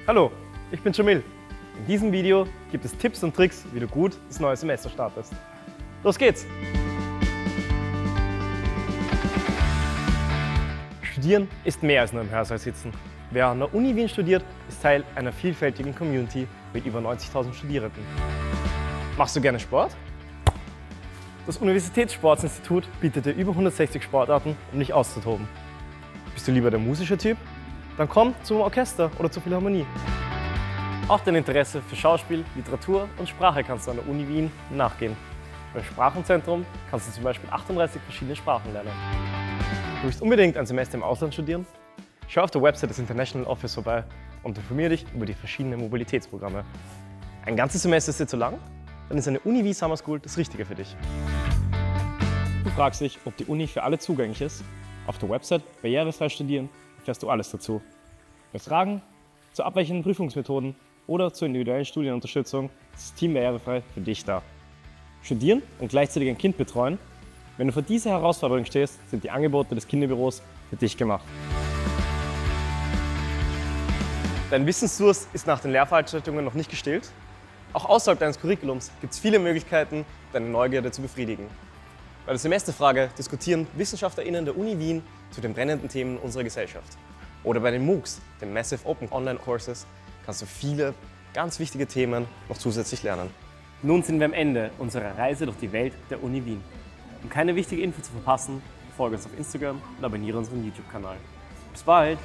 Hallo, ich bin Jamil. In diesem Video gibt es Tipps und Tricks, wie du gut das neue Semester startest. Los geht's! Studieren ist mehr als nur im Hörsaal sitzen. Wer an der Uni Wien studiert, ist Teil einer vielfältigen Community mit über 90.000 Studierenden. Machst du gerne Sport? Das Universitätssportinstitut bietet dir über 160 Sportarten, um dich auszutoben. Bist du lieber der musische Typ? Dann komm zum Orchester oder zur Philharmonie. Auch dein Interesse für Schauspiel, Literatur und Sprache kannst du an der Uni Wien nachgehen. Beim Sprachenzentrum kannst du zum Beispiel 38 verschiedene Sprachen lernen. Du willst unbedingt ein Semester im Ausland studieren? Schau auf der Website des International Office vorbei und informiere dich über die verschiedenen Mobilitätsprogramme. Ein ganzes Semester ist dir zu lang? Dann ist eine Uni wie Summer School das Richtige für dich. Du fragst dich, ob die Uni für alle zugänglich ist? Auf der Website Barrierefrei studieren erfährst du alles dazu. Bei Fragen zu abweichenden Prüfungsmethoden oder zur individuellen Studienunterstützung ist das Team Barrierefrei für dich da. Studieren und gleichzeitig ein Kind betreuen? Wenn du vor dieser Herausforderung stehst, sind die Angebote des Kinderbüros für dich gemacht. Dein Wissensdurst ist nach den Lehrveranstaltungen noch nicht gestillt? Auch außerhalb deines Curriculums gibt es viele Möglichkeiten, deine Neugierde zu befriedigen. Bei der Semesterfrage diskutieren WissenschaftlerInnen der Uni Wien zu den brennenden Themen unserer Gesellschaft. Oder bei den MOOCs, den Massive Open Online Courses, kannst du viele ganz wichtige Themen noch zusätzlich lernen. Nun sind wir am Ende unserer Reise durch die Welt der Uni Wien. Um keine wichtige Info zu verpassen, folge uns auf Instagram und abonniere unseren YouTube-Kanal. Bis bald!